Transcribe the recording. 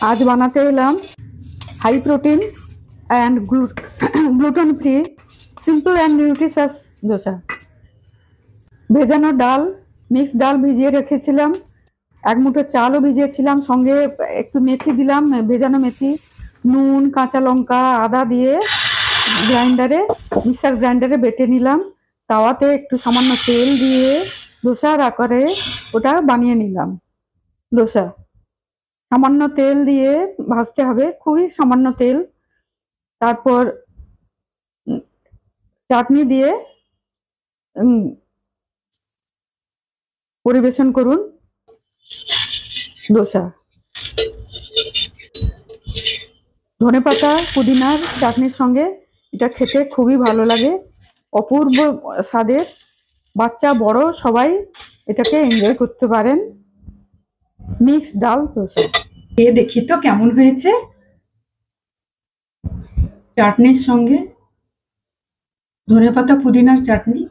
आज बनाते एलाम high protein and gluten free simple and nutritious dosa. ভেজানো ডাল, মিক্স ডাল ভিজিয়ে রেখেছিলাম, এক মুঠো চালও ভিজিয়েছিলাম, সঙ্গে একটু মেথি দিলাম, ভেজানো মেথি, নুন, কাঁচা লঙ্কা, আদা দিয়ে মিক্সার গ্রাইন্ডারে বেটে নিলাম। তাওয়াতে একটু সামান্য তেল দিয়ে ধোসার আকারে ওটা বানিয়ে নিলাম। ধোসা সামান্য তেল দিয়ে ভাজতে হবে, খুবই সামান্য তেল। তারপর চাটনি দিয়ে পরিবেশন করুন ধোসা। ধনেপাতা পুদিনার চাটনির সঙ্গে এটা খেতে খুবই ভালো লাগে, অপূর্ব স্বাদের। বাচ্চা বড় সবাই এটাকে এনজয় করতে পারেন। মিক্স ডাল ধোসা খেয়ে দেখি তো কেমন হয়েছে। চাটনির সঙ্গে ধনেপাতা পুদিনার চাটনি